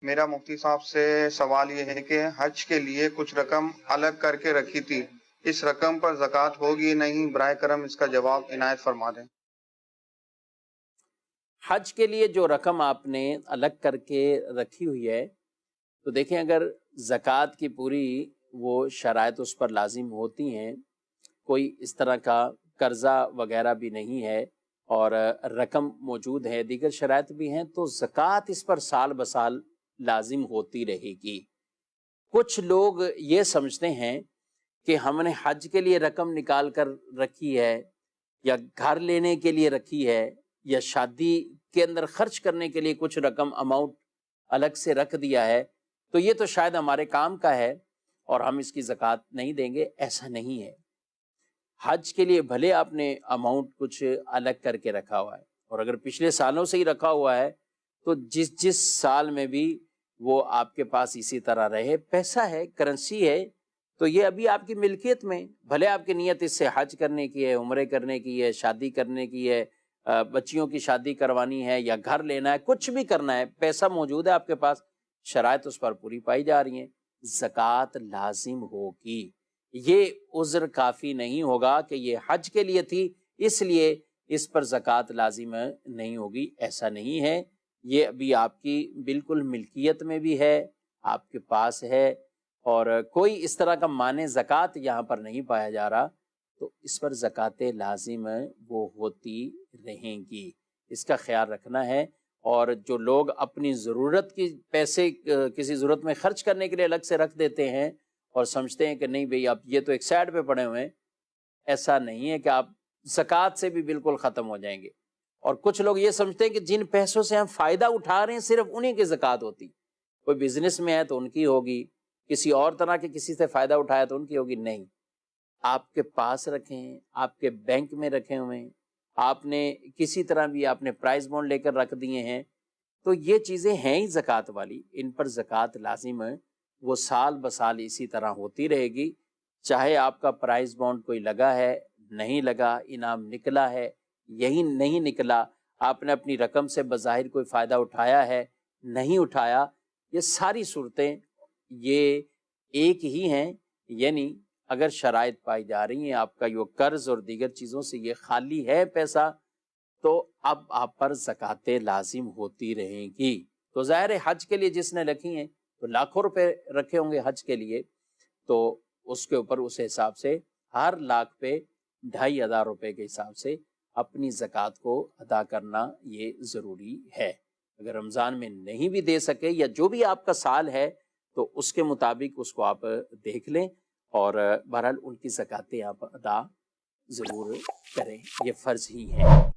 میرا مفتی صاحب سے سوال یہ ہے کہ حج کے لیے کچھ رقم الگ کر کے رکھی تھی، اس رقم پر زکوٰۃ ہوگی نہیں؟ براہ کرم اس کا جواب عنایت فرما دیں۔ حج کے لیے جو رقم آپ نے الگ کر کے رکھی ہوئی ہے، تو دیکھیں اگر زکوٰۃ کی پوری وہ شرائط اس پر لازم ہوتی ہیں، کوئی اس طرح کا قرضہ وغیرہ بھی نہیں ہے اور رقم موجود ہے، دیگر شرائط بھی ہیں، تو زکوٰۃ اس پر سال بسال لازم ہوتی رہے گی۔ کچھ لوگ یہ سمجھتے ہیں کہ ہم نے حج کے لیے رقم نکال کر رکھی ہے، یا گھر لینے کے لیے رکھی ہے، یا شادی کے اندر خرچ کرنے کے لیے کچھ رقم اماؤنٹ الگ سے رکھ دیا ہے، تو یہ تو شاید ہمارے کام کا ہے اور ہم اس کی زکوٰۃ نہیں دیں گے۔ ایسا نہیں ہے۔ حج کے لیے بھلے آپ نے اماؤنٹ کچھ الگ کر کے رکھا ہوا ہے، اور اگر پچھلے سالوں سے ہی رکھا ہوا ہے تو جس سال میں بھی وہ آپ کے پاس اسی طرح رہے، پیسہ ہے، کرنسی ہے، تو یہ ابھی آپ کی ملکیت میں، بھلے آپ کی نیت اس سے حج کرنے کی ہے، عمرے کرنے کی ہے، شادی کرنے کی ہے، بچیوں کی شادی کروانی ہے، یا گھر لینا ہے، کچھ بھی کرنا ہے، پیسہ موجود ہے آپ کے پاس، شرائط اس پر پوری پائی جا رہی ہیں، زکوٰۃ لازم ہوگی۔ یہ عذر کافی نہیں ہوگا کہ یہ حج کے لیے تھی اس لیے اس پر زکوٰۃ لازم نہیں ہوگی، ایسا نہیں ہے۔ یہ ابھی آپ کی بالکل ملکیت میں بھی ہے، آپ کے پاس ہے، اور کوئی اس طرح کا مانع زکوٰۃ یہاں پر نہیں پایا جا رہا، تو اس پر زکوٰۃ لازم وہ ہوتی رہیں گی۔ اس کا خیال رکھنا ہے۔ اور جو لوگ اپنی ضرورت کی پیسے کسی ضرورت میں خرچ کرنے کے لیے الگ سے رکھ دیتے ہیں اور سمجھتے ہیں کہ نہیں بھئی اب یہ تو ایک سائڈ پہ پڑے ہوئے ہیں، ایسا نہیں ہے کہ آپ زکوٰۃ سے بھی بالکل ختم ہو جائیں گے۔ اور کچھ لوگ یہ سمجھتے ہیں کہ جن پیسوں سے ہم فائدہ اٹھا رہے ہیں صرف انہی کی زکوٰۃ ہوتی، کوئی بزنس میں ہے تو ان کی ہوگی، کسی اور طرح کے کسی سے فائدہ اٹھایا تو ان کی ہوگی، نہیں۔ آپ کے پاس رکھیں، آپ کے بینک میں رکھے ہوئے ہیں، آپ نے کسی طرح بھی آپ نے پرائز بانڈ لے کر رکھ دیے ہیں، تو یہ چیزیں ہیں ہی زکوٰۃ والی، ان پر زکوٰۃ لازم ہے، وہ سال بسال اسی طرح ہوتی رہے گی، چاہے آپ کا پرائز بانڈ کوئی لگا ہے، نہیں لگا، انعام نکلا ہے، یہی نہیں نکلا، آپ نے اپنی رقم سے بظاہر کوئی فائدہ اٹھایا ہے، نہیں اٹھایا، یہ ساری صورتیں یہ ایک ہی ہیں۔ یعنی اگر شرائط پائی جا رہی ہیں، آپ کا یہ قرض اور دیگر چیزوں سے یہ خالی ہے پیسہ، تو اب آپ پر زکوٰۃ لازم ہوتی رہیں گی۔ تو ظاہر ہے حج کے لیے جس نے رکھی ہیں تو لاکھوں روپے رکھے ہوں گے حج کے لیے، تو اس کے اوپر اس حساب سے ہر لاکھ پہ 2500 روپے کے حساب سے اپنی زکوٰۃ کو ادا کرنا یہ ضروری ہے۔ اگر رمضان میں نہیں بھی دے سکے یا جو بھی آپ کا سال ہے تو اس کے مطابق اس کو آپ دیکھ لیں، اور بہرحال ان کی زکوٰۃیں آپ ادا ضرور کریں، یہ فرض ہی ہے۔